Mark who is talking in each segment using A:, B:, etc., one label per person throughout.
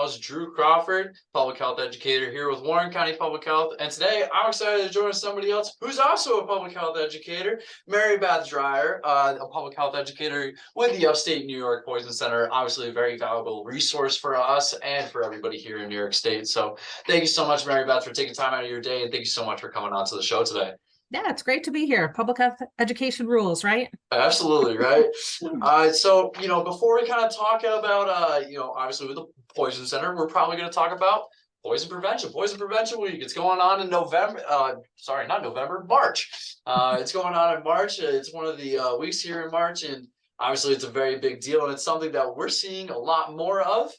A: host, Drew Crawford, public health educator here with Warren County Public Health. And today I'm excited to join somebody else who's also a public health educator, Mary Beth Dreyer, a public health educator with the Upstate New York Poison Center. Obviously a very valuable resource for us and for everybody here in New York State. So thank you so much, Mary Beth, for taking time out of your day. And thank you so much for coming on to the show today.
B: Yeah, it's great to be here. Public health education rules, right?
A: Absolutely, right? So, before we kind of talk about, obviously with the Poison Center, we're probably going to talk about Poison Prevention Week. It's going on in November. Sorry, not November, March. It's going on in March. It's one of the weeks here in March, and obviously it's a very big deal, and it's something that we're seeing a lot more of,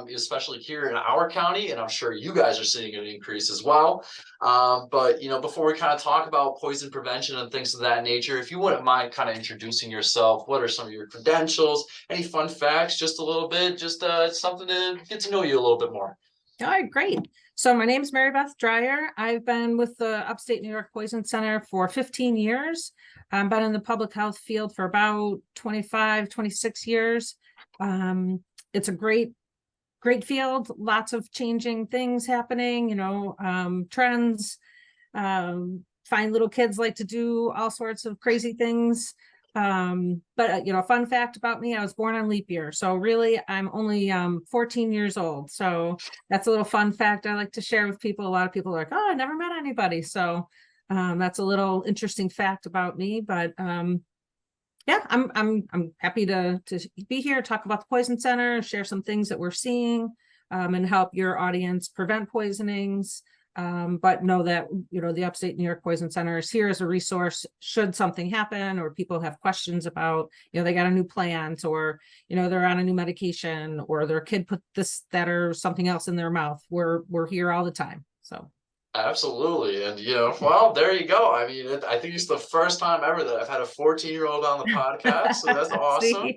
A: especially here in our county, and I'm sure you guys are seeing an increase as well. But before we kind of talk about poison prevention and things of that nature, if you wouldn't mind kind of introducing yourself, what are some of your credentials, any fun facts, just a little bit, just something to get to know you a little bit more.
B: All right, great. So my name is Mary Beth Dreyer. I've been with the Upstate New York Poison Center for 15 years. I've been in the public health field for about 25, 26 years. It's a great field, lots of changing things happening, trends. Find little kids like to do all sorts of crazy things. But fun fact about me, I was born on leap year. So really I'm only 14 years old. So that's a little fun fact I like to share with people. A lot of people are like, oh, I never met anybody. So that's a little interesting fact about me. But yeah, I'm happy to be here, talk about the Poison Center, share some things that we're seeing, and help your audience prevent poisonings. But know that, the Upstate New York Poison Center is here as a resource should something happen or people have questions about, they got a new plant or, they're on a new medication or their kid put this, that, or something else in their mouth. We're here all the time. So.
A: Absolutely. And, well, there you go. I mean, I think it's the first time ever that I've had a 14-year-old on the podcast. So that's awesome.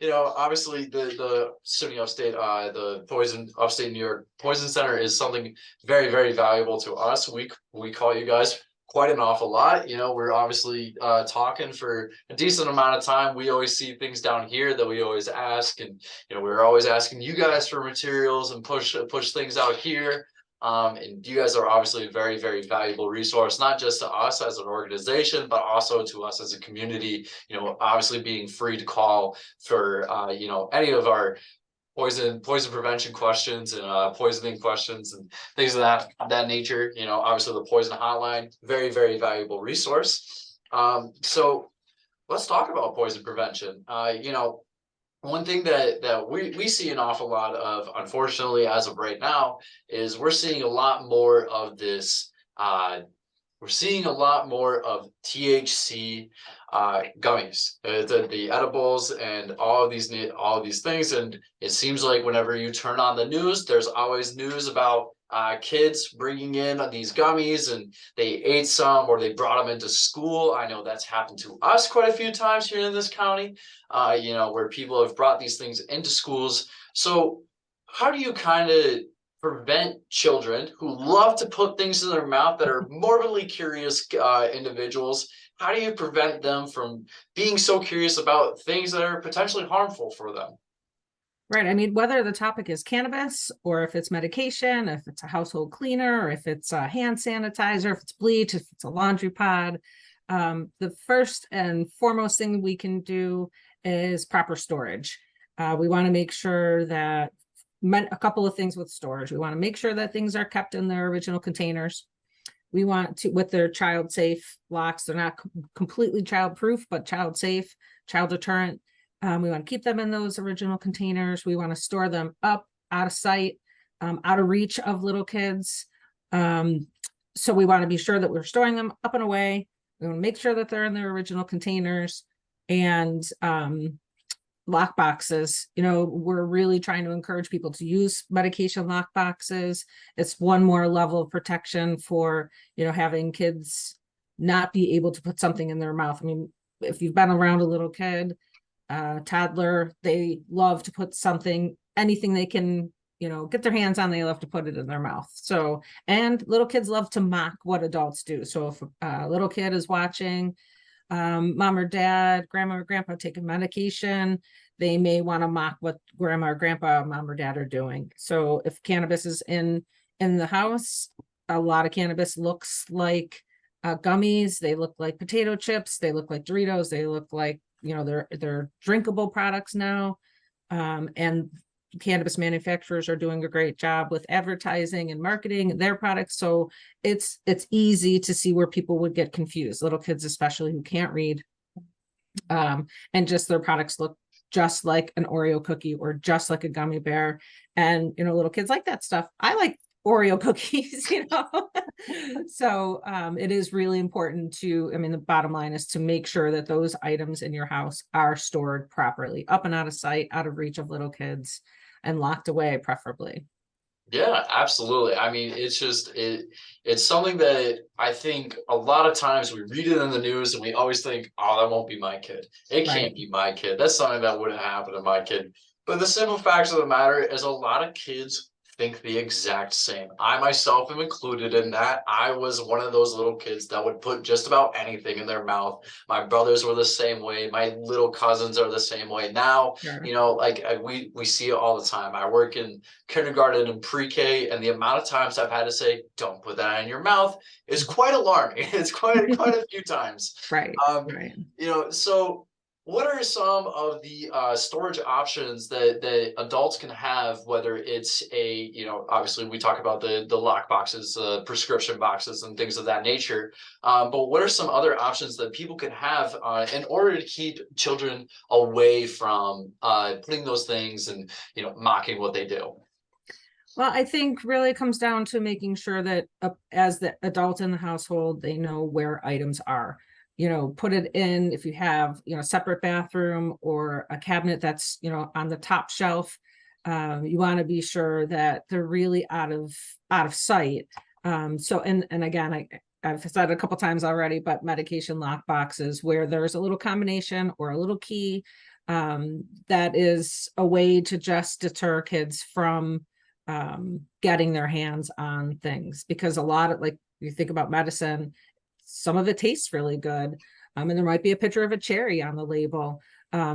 A: Obviously the SUNY Upstate, the Upstate New York Poison Center is something very, very valuable to us. We call you guys quite an awful lot. We're obviously talking for a decent amount of time. We always see things down here that we always ask. And, we're always asking you guys for materials and push things out here. And you guys are obviously a very, very valuable resource, not just to us as an organization, but also to us as a community, obviously being free to call for, any of our poison prevention questions and poisoning questions and things of that nature. Obviously the poison hotline, very, very valuable resource. So let's talk about poison prevention. One thing that we see an awful lot of, unfortunately, as of right now, is we're seeing a lot more of this. We're seeing a lot more of THC gummies, the edibles, and all of these things. And it seems like whenever you turn on the news, there's always news about kids bringing in these gummies and they ate some or they brought them into school. I know that's happened to us quite a few times here in this county, where people have brought these things into schools. So how do you kind of prevent children who love to put things in their mouth, that are morbidly curious individuals? How do you prevent them from being so curious about things that are potentially harmful for them?
B: Right. I mean, whether the topic is cannabis or if it's medication, if it's a household cleaner, or if it's a hand sanitizer, if it's bleach, if it's a laundry pod, the first and foremost thing we can do is proper storage. We want to make sure that a couple of things with storage. We want to make sure that things are kept in their original containers. We want to, with their child safe locks, they're not completely child proof, but child safe, child deterrent. We want to keep them in those original containers. We want to store them up, out of sight, out of reach of little kids. So we want to be sure that we're storing them up and away. We want to make sure that they're in their original containers. And lock boxes, we're really trying to encourage people to use medication lock boxes. It's one more level of protection for, having kids not be able to put something in their mouth. I mean, if you've been around a little kid, toddler, they love to put anything they can, get their hands on, they love to put it in their mouth. So, and little kids love to mock what adults do. So if a little kid is watching mom or dad, grandma or grandpa taking medication, they may want to mock what grandma or grandpa, mom or dad are doing. So if cannabis is in the house, a lot of cannabis looks like gummies, they look like potato chips, they look like Doritos, they look like, they're drinkable products now. And cannabis manufacturers are doing a great job with advertising and marketing their products. So it's easy to see where people would get confused, little kids especially who can't read. And just their products look just like an Oreo cookie or just like a gummy bear. And, little kids like that stuff. I like Oreo cookies, So it is really important the bottom line is to make sure that those items in your house are stored properly, up and out of sight, out of reach of little kids, and locked away, preferably.
A: Yeah, absolutely. I mean, it's something that I think a lot of times we read it in the news and we always think, oh, that won't be my kid. It
B: Right.
A: can't be my kid. That's something that wouldn't happen to my kid. But the simple facts of the matter is a lot of kids think the exact same. I myself am included in that. I was one of those little kids that would put just about anything in their mouth. My brothers were the same way. My little cousins are the same way. Now,
B: Sure.
A: we see it all the time. I work in kindergarten and pre-K, and the amount of times I've had to say, "Don't put that in your mouth," is quite alarming. It's quite a few times.
B: Right. Right.
A: So what are some of the storage options that adults can have, whether it's obviously we talk about the lock boxes, prescription boxes and things of that nature. But what are some other options that people can have in order to keep children away from putting those things and, mocking what they do?
B: Well, I think really it comes down to making sure that as the adult in the household, they know where items are. Put it in, if you have, separate bathroom or a cabinet that's, on the top shelf, you want to be sure that they're really out of sight. So, and again, I've said a couple times already, but medication lock boxes where there's a little combination or a little key, that is a way to just deter kids from getting their hands on things, because a lot of, like, you think about medicine, some of it tastes really good. And there might be a picture of a cherry on the label.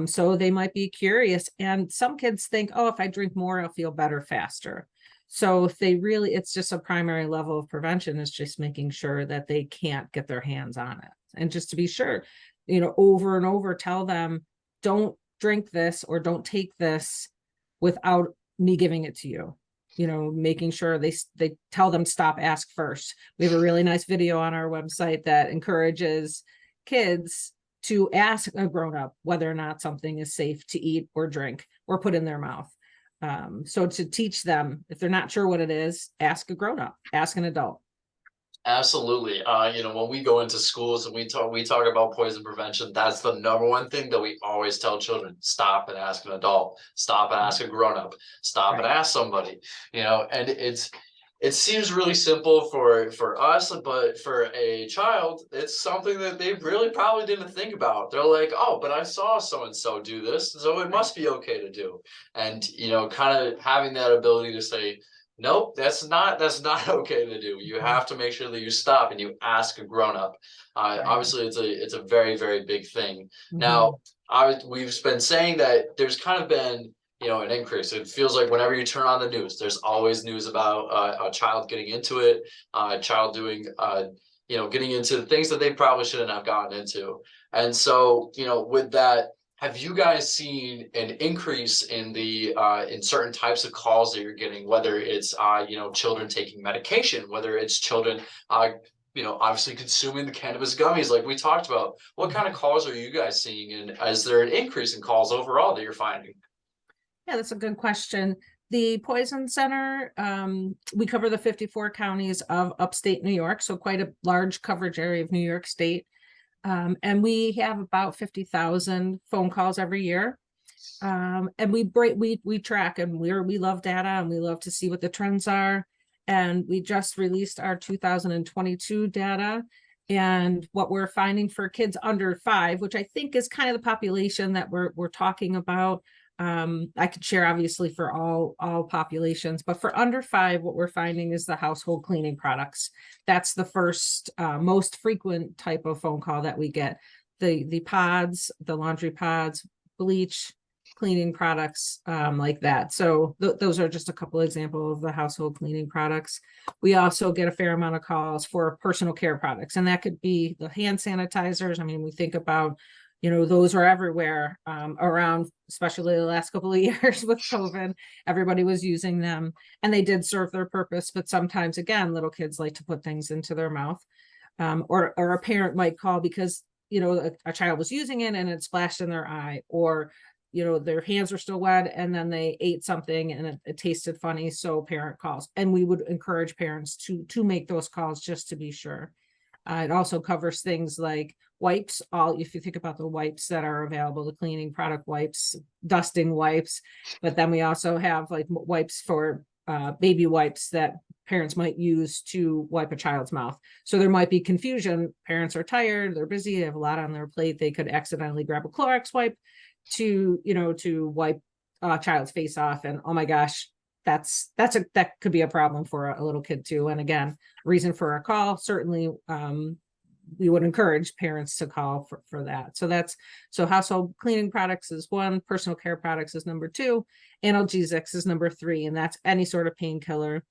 B: So they might be curious. And some kids think, oh, if I drink more, I'll feel better faster. So if it's just a primary level of prevention is just making sure that they can't get their hands on it. And just to be sure, over and over, tell them, don't drink this or don't take this without me giving it to you. Making sure they tell them stop, ask first. We have a really nice video on our website that encourages kids to ask a grown-up whether or not something is safe to eat or drink or put in their mouth. So to teach them, if they're not sure what it is, ask a grown-up, ask an adult.
A: Absolutely. When we go into schools and we talk about poison prevention, that's the number one thing that we always tell children: stop and ask an adult, stop and ask a grown-up, stop and ask somebody. And it seems really simple for us, but for a child, it's something that they really probably didn't think about. They're like, oh, but I saw so and so do this, so it must be okay to do. And kind of having that ability to say, nope, that's not okay to do. You have to make sure that you stop and you ask a grown-up. Obviously, it's a very, very big thing. Now, we've been saying that there's kind of been an increase. It feels like whenever you turn on the news, there's always news about a child getting into it, a child doing getting into things that they probably shouldn't have gotten into. And so, with that, have you guys seen an increase in the in certain types of calls that you're getting, whether it's children taking medication, whether it's children obviously consuming the cannabis gummies like we talked about? What kind of calls are you guys seeing, and is there an increase in calls overall that you're finding?
B: Yeah, that's a good question. The Poison Center, we cover the 54 counties of upstate New York, so quite a large coverage area of New York State. And we have about 50,000 phone calls every year. And we track, and we love data, and we love to see what the trends are. And we just released our 2022 data, and what we're finding for kids under 5, which I think is kind of the population that we're talking about. I could share obviously for all populations, but for under 5, what we're finding is the household cleaning products. That's the first most frequent type of phone call that we get. The pods, the laundry pods, bleach, cleaning products like that. So those are just a couple examples of the household cleaning products. We also get a fair amount of calls for personal care products, and that could be the hand sanitizers. I mean, we think about, those are everywhere around, especially the last couple of years with COVID. Everybody was using them, and they did serve their purpose. But sometimes, again, little kids like to put things into their mouth, or a parent might call because a child was using it and it splashed in their eye, or their hands are still wet and then they ate something and it tasted funny, so parent calls. And we would encourage parents to make those calls just to be sure. It also covers things like wipes. If you think about the wipes that are available, the cleaning product wipes, dusting wipes, but then we also have like wipes for baby wipes that parents might use to wipe a child's mouth. So there might be confusion. Parents are tired, they're busy, they have a lot on their plate. They could accidentally grab a Clorox wipe to wipe a child's face off, and oh my gosh, that could be a problem for a little kid too. And again, reason for a call, certainly we would encourage parents to call for that. So household cleaning products is one, personal care products is number two, analgesics is number three, and that's any sort of painkiller.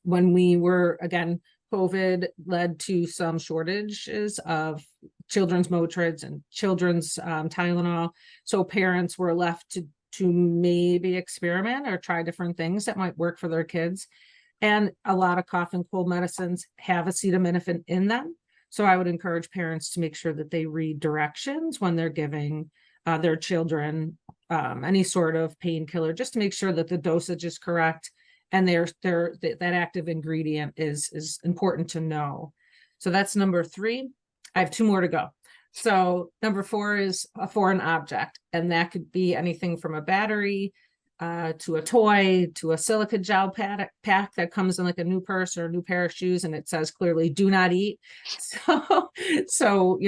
B: When we were, again, COVID led to some shortages of children's Motrids and children's Tylenol. So parents were left to maybe experiment or try different things that might work for their kids. And a lot of cough and cold medicines have acetaminophen in them. So I would encourage parents to make sure that they read directions when they're giving their children any sort of painkiller, just to make sure that the dosage is correct and that active ingredient is important to know. So that's number three. I have two more to go. So number four is a foreign object, and that could be anything from a battery to a toy, to a silica gel pack that comes in like a new purse or a new pair of shoes, and it says clearly "do not eat." So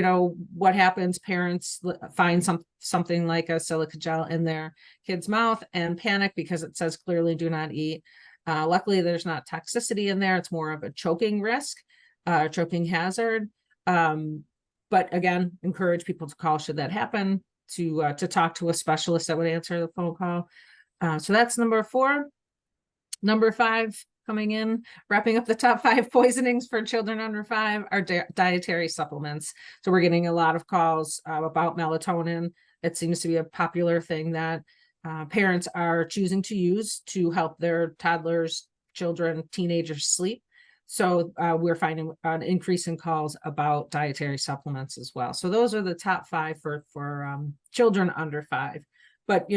B: what happens? Parents find something like a silica gel in their kid's mouth and panic because it says clearly "do not eat." Luckily, there's not toxicity in there. It's more of a choking risk, choking hazard. But again, encourage people to call should that happen, to talk to a specialist that would answer the phone call. So that's number four. Number five, coming in, wrapping up the top five poisonings for children under 5 are dietary supplements. So we're getting a lot of calls about melatonin. It seems to be a popular thing that parents are choosing to use to help their toddlers, children, teenagers sleep. So we're finding an increase in calls about dietary supplements as well. So those are the top five for children under 5. But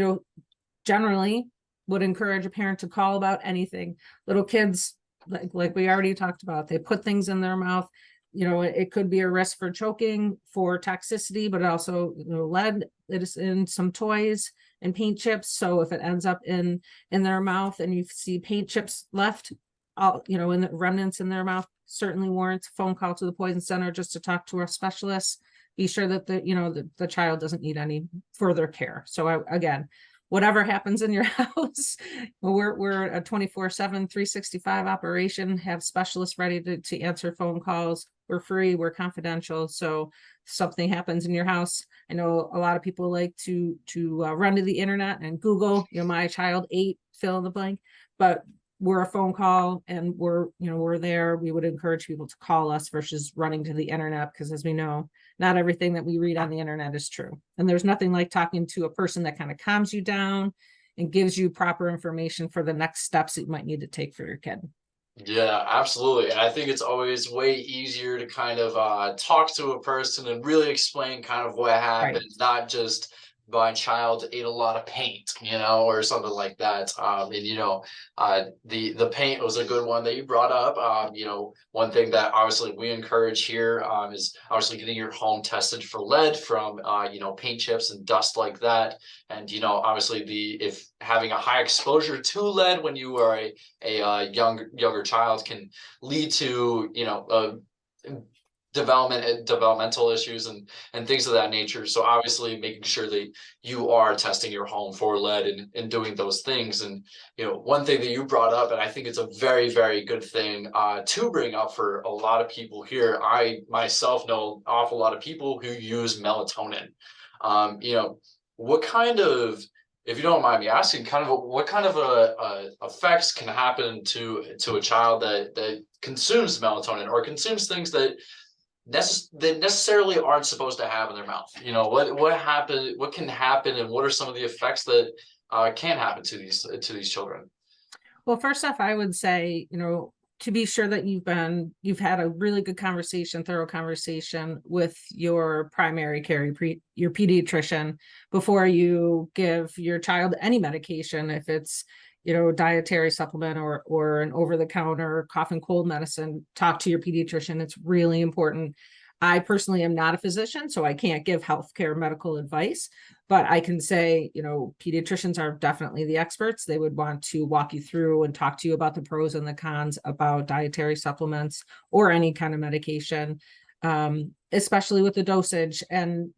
B: generally would encourage a parent to call about anything. Little kids, like we already talked about, they put things in their mouth. It could be a risk for choking, for toxicity, but also lead that is in some toys and paint chips. So if it ends up in their mouth and you see paint chips left, in the remnants in their mouth, certainly warrants a phone call to the poison center just to talk to a specialist. Be sure that the child doesn't need any further care. So again, whatever happens in your house, we're a 24/7, 365 operation, have specialists ready to answer phone calls. We're free, we're confidential. So if something happens in your house, I know a lot of people like to run to the internet and Google, my child ate, fill in the blank, but we're a phone call and we're there. We would encourage people to call us versus running to the internet, because as we know, not everything that we read on the internet is true. And there's nothing like talking to a person that kind of calms you down and gives you proper information for the next steps that you might need to take for your kid.
A: Yeah, absolutely. And I think it's always way easier to kind of talk to a person and really explain kind of what happened,
B: Right.
A: not just my child ate a lot of paint, or something like that. The paint was a good one that you brought up. One thing that obviously we encourage here is obviously getting your home tested for lead from paint chips and dust like that. And obviously if having a high exposure to lead when you are a younger child can lead to developmental issues and things of that nature. So obviously making sure that you are testing your home for lead and doing those things. And one thing that you brought up, and I think it's a very, very good thing to bring up for a lot of people here. I myself know an awful lot of people who use melatonin. What kind of if you don't mind me asking, kind of what kind of effects can happen to a child that consumes melatonin or consumes things that necessarily aren't supposed to have in their mouth? You know, what can happen, and what are some of the effects that can happen to these children?
B: Well, first off, I would say, to be sure that you've had a really good conversation, thorough conversation with your primary care, your pediatrician, before you give your child any medication. If it's, dietary supplement or an over-the-counter cough and cold medicine, talk to your pediatrician. It's really important. I personally am not a physician, so I can't give healthcare medical advice, but I can say, pediatricians are definitely the experts. They would want to walk you through and talk to you about the pros and the cons about dietary supplements or any kind of medication, especially with the dosage. And,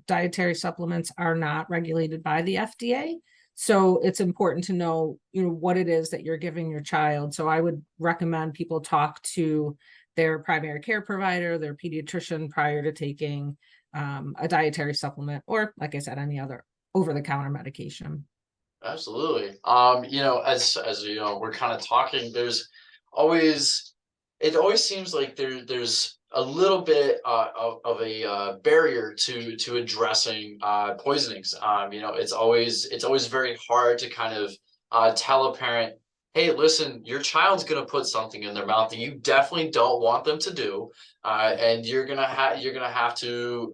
B: dietary supplements are not regulated by the FDA. So it's important to know, what it is that you're giving your child. So I would recommend people talk to their primary care provider, their pediatrician, prior to taking a dietary supplement, or, like I said, any other over-the-counter medication.
A: Absolutely. As you know, we're kind of talking, it always seems like there's a little bit of a barrier to addressing poisonings. It's always very hard to kind of tell a parent, hey, listen, your child's gonna put something in their mouth that you definitely don't want them to do, and you're gonna have to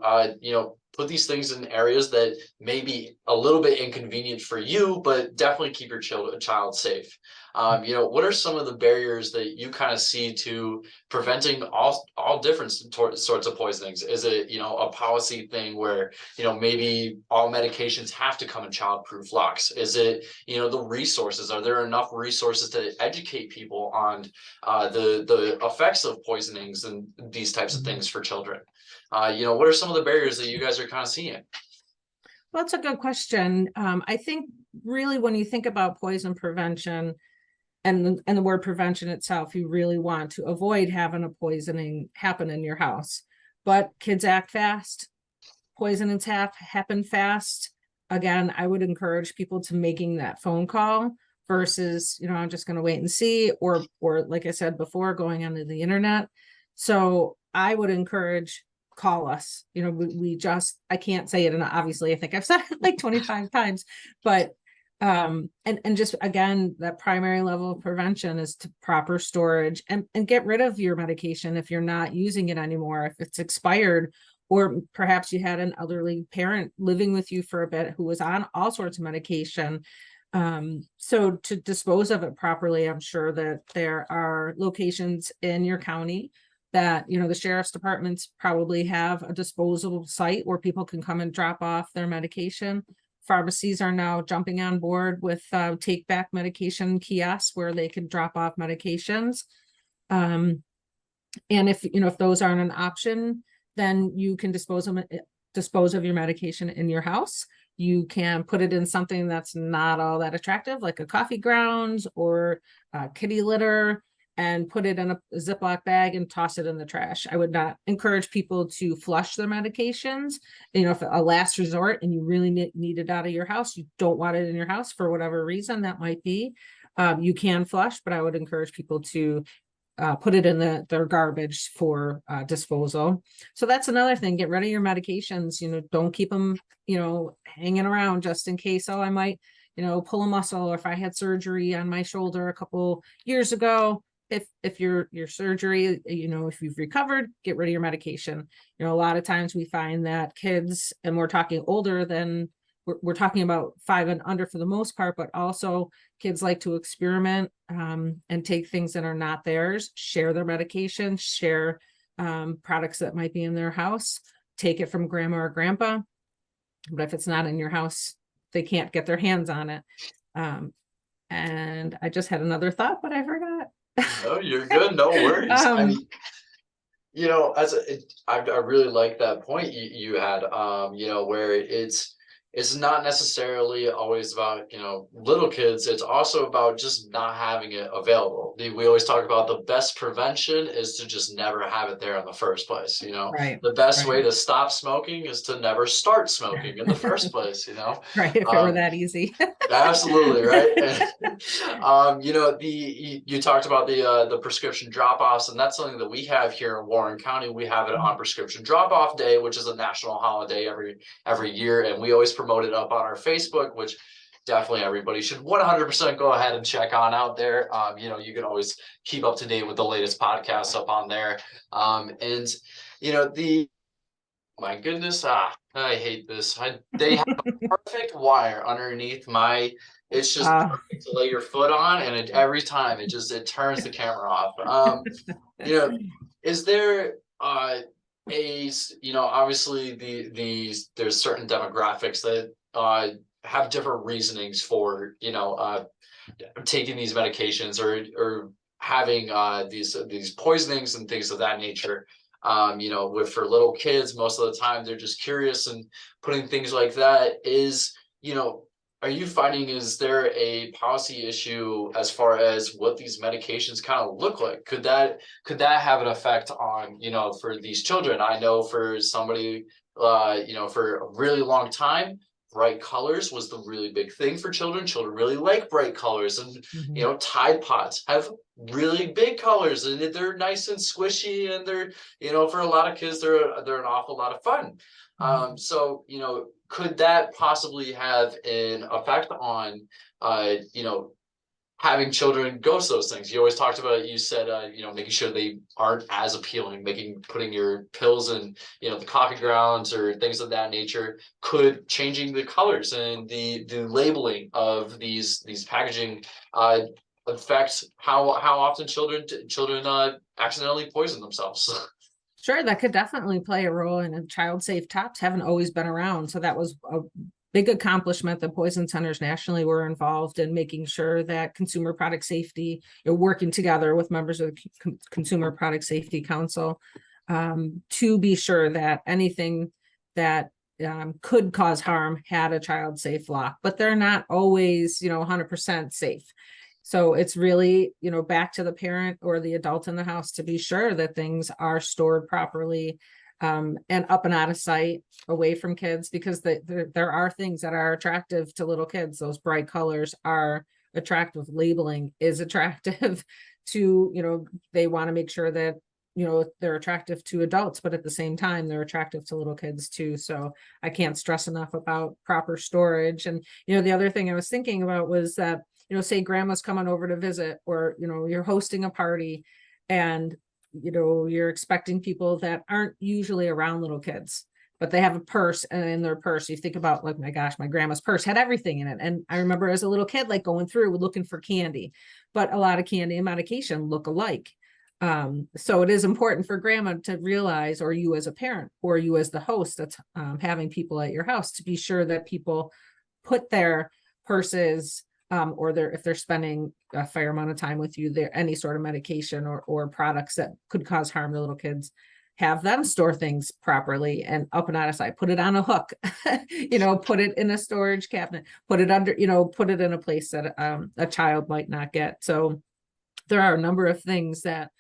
A: put these things in areas that may be a little bit inconvenient for you, but definitely keep your child safe. What are some of the barriers that you kind of see to preventing all different sorts of poisonings? Is it, a policy thing where, maybe all medications have to come in childproof locks? Is it, the resources? Are there enough resources to educate people on the effects of poisonings and these types of things for children? What are some of the barriers that you guys are kind of seeing?
B: Well, that's a good question. I think really when you think about poison prevention and the word prevention itself, you really want to avoid having a poisoning happen in your house. But kids act fast, poisonings happen fast. Again, I would encourage people to making that phone call versus, I'm just going to wait and see, or like I said before, going onto the internet. So I would encourage, call us. I can't say it, and obviously I think I've said it like 25 times, but and just again, that primary level of prevention is to proper storage and get rid of your medication if you're not using it anymore, if it's expired, or perhaps you had an elderly parent living with you for a bit who was on all sorts of medication. So to dispose of it properly, I'm sure that there are locations in your county that, the sheriff's departments probably have a disposable site where people can come and drop off their medication. Pharmacies are now jumping on board with take back medication kiosks where they can drop off medications. And if those aren't an option, then you can dispose of your medication in your house. You can put it in something that's not all that attractive, like a coffee grounds or kitty litter, and put it in a Ziploc bag and toss it in the trash. I would not encourage people to flush their medications. If a last resort and you really need it out of your house, you don't want it in your house for whatever reason that might be, you can flush, but I would encourage people to put it in their garbage for disposal. So that's another thing. Get rid of your medications. Don't keep them, hanging around just in case. Oh, I might, pull a muscle, or if I had surgery on my shoulder a couple years ago. If your surgery, if you've recovered, get rid of your medication. A lot of times we find that kids, and we're talking older than, we're talking about 5 and under for the most part, but also kids like to experiment and take things that are not theirs, share their medication, share products that might be in their house, take it from grandma or grandpa. But if it's not in your house, they can't get their hands on it. And I just had another thought, but I forgot.
A: No, you're good. No worries. I mean, I really like that point you had, where it's, it's not necessarily always about, you know, little kids. It's also about just not having it available. We always talk about the best prevention is to just never have it there in the first place. You know,
B: Right,
A: the best
B: right.
A: way to stop smoking is to never start smoking in the first place, you know.
B: Right, if it were
A: Um,
B: that easy.
A: Absolutely, right? And, you know, you talked about the prescription drop-offs, and that's something that we have here in Warren County. We have it on prescription drop-off day, which is a national holiday every year, and we always promote it up on our Facebook, which definitely everybody should 100% go ahead and check on out there. You know, you can always keep up to date with the latest podcasts up on there. And you know, my goodness, I hate this. They have a perfect wire underneath my. It's just
B: Uh,
A: perfect to lay your foot on, and every time it turns the camera off. You know, is there you know, obviously these there's certain demographics that have different reasonings for, you know, taking these medications or having these poisonings and things of that nature. You know, with for little kids, most of the time they're just curious and putting things like that is, you know, are you finding, is there a policy issue as far as what these medications kind of look like? Could that have an effect on, you know, for these children? I know for somebody, you know, for a really long time, bright colors was the really big thing for children. Children really like bright colors, and you
B: mhm,
A: know, Tide Pods have really big colors, and they're nice and squishy, and they're, you know, for a lot of kids, they're an awful lot of fun.
B: mhm.
A: So you know, could that possibly have an effect on, you know, having children go to those things? You always talked about, you said, you know, making sure they aren't as appealing, putting your pills in, you know, the coffee grounds or things of that nature. Could changing the colors and the labeling of these packaging affect how often children accidentally poison themselves?
B: Sure, that could definitely play a role, and child safe tops haven't always been around. So that was a big accomplishment. The poison centers nationally were involved in making sure that consumer product safety, working together with members of the Consumer Product Safety Council, to be sure that anything that could cause harm had a child safe lock, but they're not always, 100% safe. So it's really, back to the parent or the adult in the house to be sure that things are stored properly, and up and out of sight, away from kids, because there are things that are attractive to little kids. Those bright colors are attractive. Labeling is attractive to, they want to make sure that, they're attractive to adults, but at the same time, they're attractive to little kids too. So I can't stress enough about proper storage. And, the other thing I was thinking about was that, say grandma's coming over to visit, or, you're hosting a party, and, you're expecting people that aren't usually around little kids, but they have a purse, and in their purse, you think about, like, my gosh, my grandma's purse had everything in it. And I remember as a little kid, like going through looking for candy, but a lot of candy and medication look alike. So it is important for grandma to realize, or you as a parent, or you as the host that's having people at your house, to be sure that people put their purses, or if they're spending a fair amount of time with you, there any sort of medication or products that could cause harm to little kids, have them store things properly and up and out of sight. Put it on a hook, put it in a storage cabinet, put it under, put it in a place that a child might not get. So there are a number of things that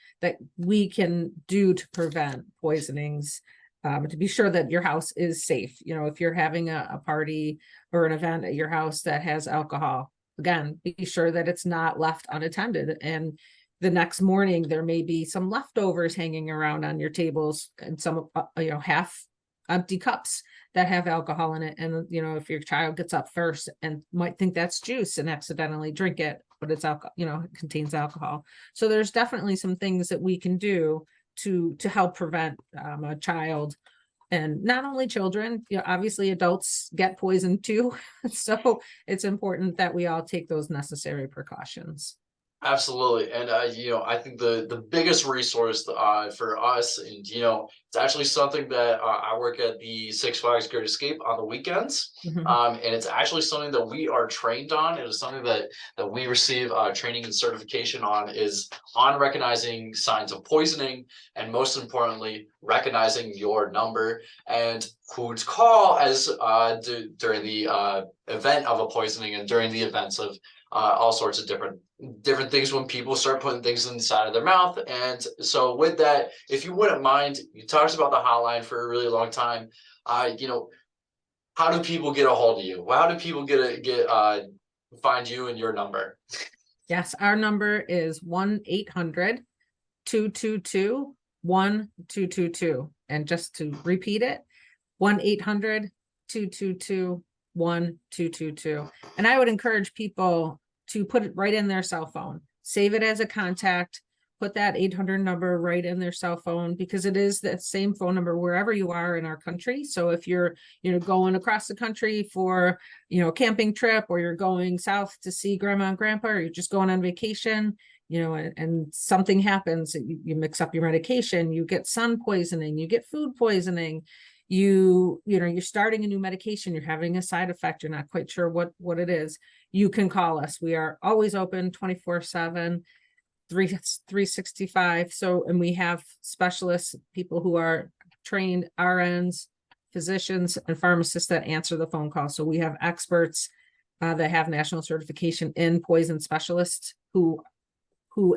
B: we can do to prevent poisonings, to be sure that your house is safe. If you're having a party or an event at your house that has alcohol, again, be sure that it's not left unattended. And the next morning, there may be some leftovers hanging around on your tables, and some, half empty cups that have alcohol in it. And, if your child gets up first and might think that's juice and accidentally drink it, but it's alcohol, it contains alcohol. So there's definitely some things that we can do to help prevent a child. And not only children, obviously adults get poisoned too. So it's important that we all take those necessary precautions.
A: Absolutely. And I think the biggest resource for us, and it's actually something that I work at the Six Flags Great Escape on the weekends.
B: Mhm.
A: And it's actually something that we are trained on. It is something that we receive training and certification on, is on recognizing signs of poisoning, and most importantly, recognizing your number and who to call as during the event of a poisoning, and during the events of all sorts of different things when people start putting things inside of their mouth. And so with that, if you wouldn't mind, you talked about the hotline for a really long time. How do people get a hold of you? How do people find you and your number?
B: Yes, our number is 1-800-222-1222. And just to repeat it, 1-800-222-1222. And I would encourage people to put it right in their cell phone, save it as a contact, put that 800 number right in their cell phone, because it is the same phone number wherever you are in our country. So if you're, going across the country for, a camping trip, or you're going south to see grandma and grandpa, or you're just going on vacation, and something happens, you mix up your medication, you get sun poisoning, you get food poisoning, you're starting a new medication, you're having a side effect, you're not quite sure what it is, you can call us. We are always open 24/7, 365. So, and we have specialists, people who are trained RNs, physicians, and pharmacists that answer the phone call. So we have experts that have national certification in poison specialists who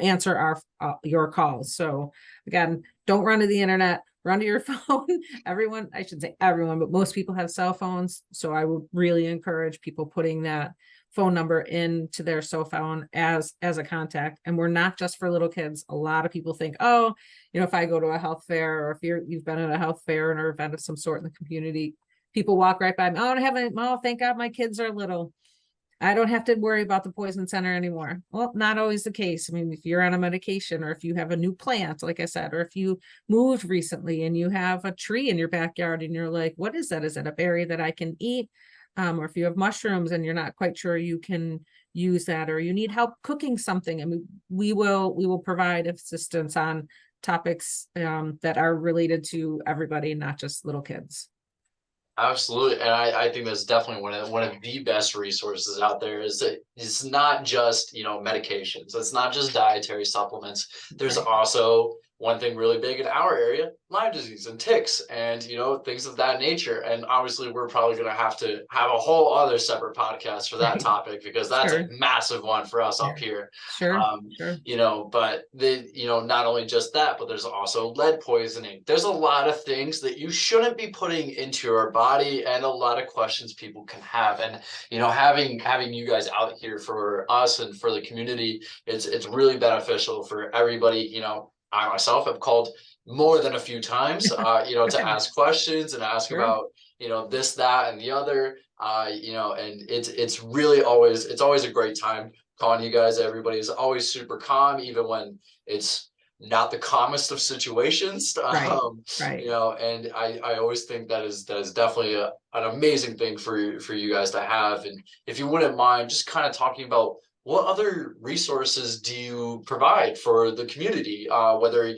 B: answer your calls. So again, don't run to the internet, run to your phone. Everyone, I should say everyone, but most people have cell phones. So I would really encourage people putting that phone number into their cell phone as a contact. And we're not just for little kids. A lot of people think, oh, if I go to a health fair, or if you've been at a health fair or an event of some sort in the community, people walk right by me. Oh, I haven't. Oh, thank God my kids are little. I don't have to worry about the poison center anymore. Well, not always the case. I mean, if you're on a medication, or if you have a new plant, like I said, or if you moved recently and you have a tree in your backyard and you're like, what is that? Is it a berry that I can eat? Or if you have mushrooms and you're not quite sure you can use that, or you need help cooking something, I mean, we will provide assistance on topics that are related to everybody, not just little kids.
A: Absolutely. And I think that's definitely one of the best resources out there. Is that it's not just, medications. It's not just dietary supplements. There's
B: Right.
A: also one thing really big in our area: Lyme disease and ticks, and things of that nature. And obviously we're probably going to have a whole other separate podcast for that
B: Right.
A: topic, because that's a
B: Sure.
A: massive one for us
B: Yeah.
A: up here.
B: Sure. Sure.
A: But not only just that, but there's also lead poisoning. There's a lot of things that you shouldn't be putting into your body, and a lot of questions people can have. And having you guys out here for us and for the community, it's really beneficial for everybody. I myself have called more than a few times, to ask questions and ask
B: Sure.
A: about this, that, and the other. And it's always a great time calling you guys. Everybody is always super calm, even when it's not the calmest of situations.
B: Right. Right.
A: And I always think that is definitely an amazing thing for you guys to have. And if you wouldn't mind just kind of talking about, what other resources do you provide for the community? Whether, I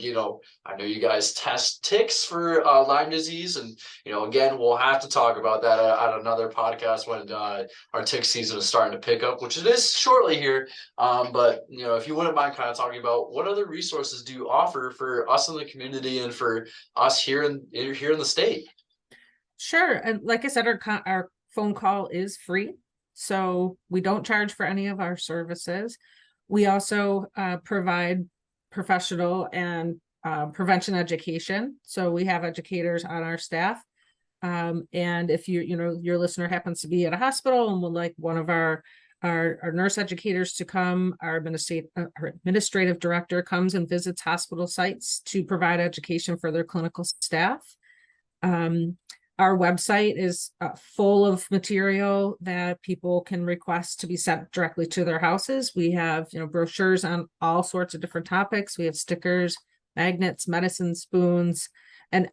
A: know you guys test ticks for Lyme disease, and, again, we'll have to talk about that at another podcast when our tick season is starting to pick up, which it is shortly here. But, if you wouldn't mind kind of talking about, what other resources do you offer for us in the community and for us here in the state?
B: Sure. And like I said, our phone call is free. So we don't charge for any of our services. We also provide professional and prevention education. So we have educators on our staff. And if your listener happens to be at a hospital and would like one of our nurse educators to come, our administrative director comes and visits hospital sites to provide education for their clinical staff. Our website is full of material that people can request to be sent directly to their houses. We have, brochures on all sorts of different topics. We have stickers, magnets, medicine spoons, and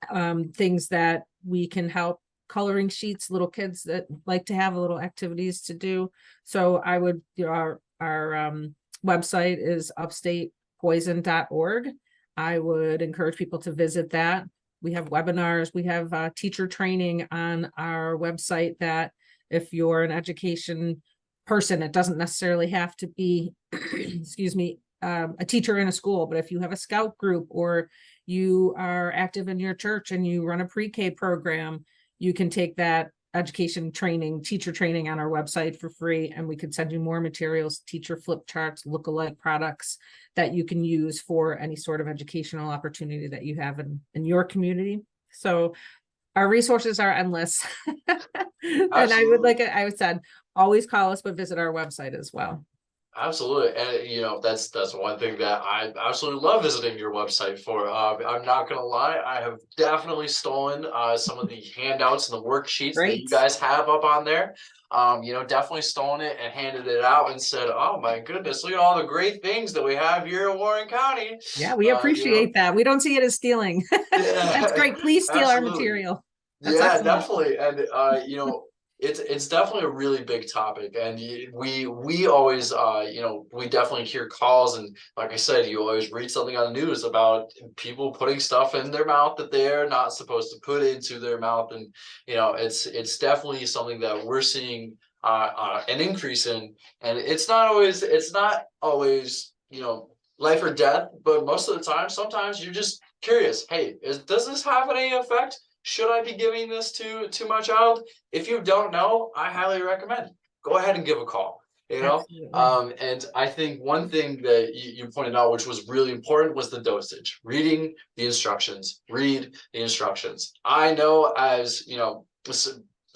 B: things that we can help, coloring sheets, little kids that like to have little activities to do. So I would, our website is upstatepoison.org. I would encourage people to visit that. We have webinars, we have teacher training on our website that if you're an education person, it doesn't necessarily have to be, excuse me, a teacher in a school, but if you have a scout group or you are active in your church and you run a pre-K program, you can take that education training, teacher training on our website for free, and we could send you more materials, teacher flip charts, lookalike products that you can use for any sort of educational opportunity that you have in your community. So our resources are endless. And I would said, always call us, but visit our website as well.
A: Absolutely. And that's one thing that I absolutely love visiting your website for. I'm not gonna lie, I have definitely stolen some of the handouts and the worksheets that you guys have up on there. Definitely stolen it and handed it out and said, oh my goodness, look at all the great things that we have here in Warren County.
B: Yeah, we appreciate that. We don't see it as stealing. That's great. Please steal our material. That's excellent.
A: Definitely. And it's definitely a really big topic, and we always we definitely hear calls, and like I said, you always read something on the news about people putting stuff in their mouth that they're not supposed to put into their mouth, and it's definitely something that we're seeing an increase in, and it's not always life or death, but most of the time, sometimes you're just curious, hey, does this have any effect? Should I be giving this to my child? If you don't know, I highly recommend go ahead and give a call. And I think one thing that you pointed out, which was really important, was the dosage. Reading the instructions. Read the instructions. I know, as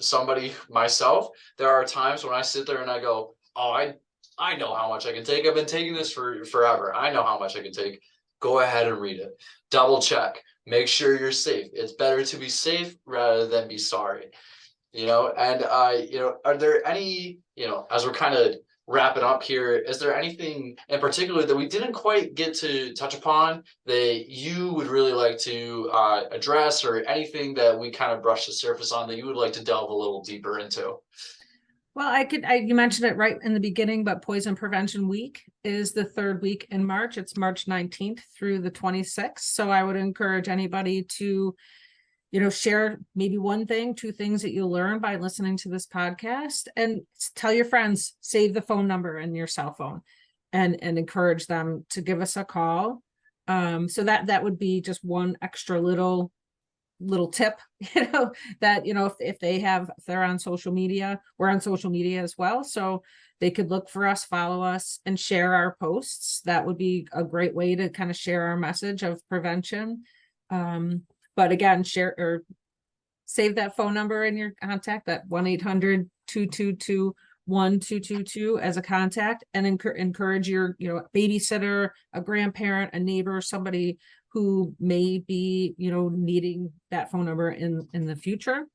A: somebody myself, there are times when I sit there and I go, oh, I know how much I can take. I've been taking this for forever. I know how much I can take. Go ahead and read it. Double check. Make sure you're safe. It's better to be safe rather than be sorry. Are there any, as we're kind of wrapping up here, is there anything in particular that we didn't quite get to touch upon that you would really like to address, or anything that we kind of brushed the surface on that you would like to delve a little deeper into?
B: Well, you mentioned it right in the beginning, but Poison Prevention Week is the third week in March. It's March 19th through the 26th. So I would encourage anybody to, share maybe one thing, two things that you learn by listening to this podcast, and tell your friends, save the phone number in your cell phone, and encourage them to give us a call. So that would be just one extra little tip, that, if they're on social media, we're on social media as well. So they could look for us, follow us, and share our posts. That would be a great way to kind of share our message of prevention. But again, share or save that phone number in your contact, that 1-800-222-1222 as a contact, and encourage your, babysitter, a grandparent, a neighbor, somebody who may be, needing that phone number in the future.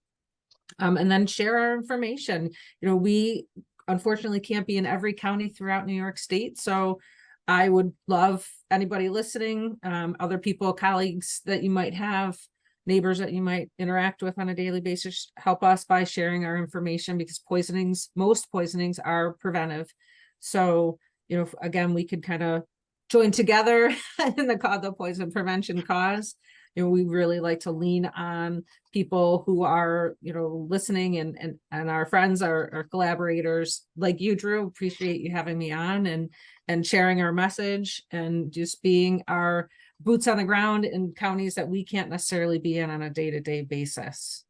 B: And then share our information. We unfortunately can't be in every county throughout New York State. So I would love anybody listening, other people, colleagues that you might have, neighbors that you might interact with on a daily basis, help us by sharing our information, because most poisonings are preventive. So, again, we could kind of join together in the poison prevention cause. We really like to lean on people who are, listening, and our friends, our collaborators like you, Drew. Appreciate you having me on and sharing our message, and just being our boots on the ground in counties that we can't necessarily be in on a day-to-day basis.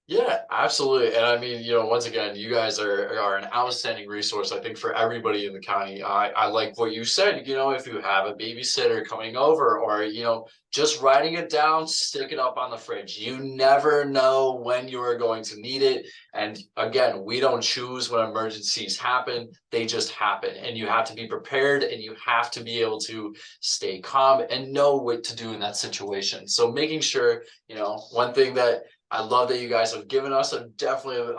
A: Yeah, absolutely. And I mean, once again, you guys are an outstanding resource, I think, for everybody in the county. I like what you said, if you have a babysitter coming over, or, just writing it down, stick it up on the fridge. You never know when you are going to need it. And again, we don't choose when emergencies happen. They just happen. And you have to be prepared, and you have to be able to stay calm and know what to do in that situation. So making sure, one thing that I love that you guys have given us definitely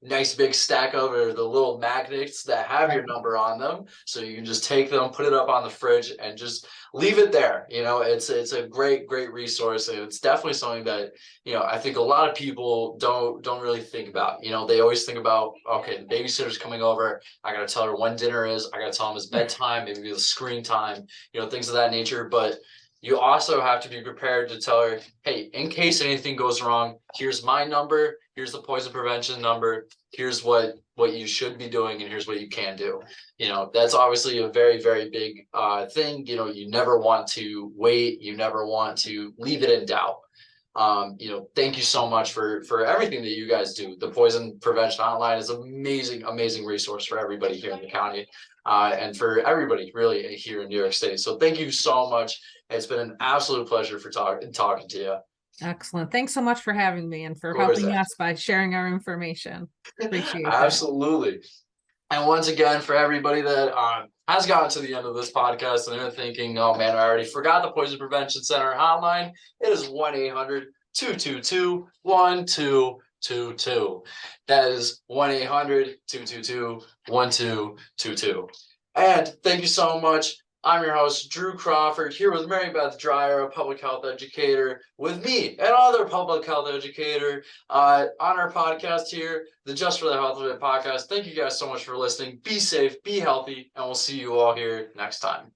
A: nice big stack of, or the little magnets that have your number on them. So you can just take them, put it up on the fridge, and just leave it there. You know, it's a great resource, and it's definitely something that, you know, I think a lot of people don't really think about. You know, they always think about, okay, the babysitter's coming over, I gotta tell her when dinner is, I gotta tell them it's bedtime, maybe the screen time, you know, things of that nature. But you also have to be prepared to tell her, hey, in case anything goes wrong, here's my number, here's the poison prevention number, here's what you should be doing, and here's what you can do. You know, that's obviously a very big thing. You know, you never want to wait, you never want to leave it in doubt. You know, thank you so much for everything that you guys do. The Poison Prevention Hotline is amazing resource for everybody here in the county, and for everybody really here in New York State. So thank you so much. It's been an absolute pleasure for talking to you.
B: Excellent. Thanks so much for having me and for helping us by sharing our information. Appreciate that.
A: Absolutely. And once again, for everybody that has gotten to the end of this podcast and they're thinking, oh man, I already forgot the Poison Prevention Center hotline, it is 1-800-222-1222. That is 1-800-222-1222. And thank you so much. I'm your host, Drew Crawford, here with Mary Beth Dreyer, a public health educator, with me, another public health educator, on our podcast here, the Just for the Health of It podcast. Thank you guys so much for listening. Be safe, be healthy, and we'll see you all here next time.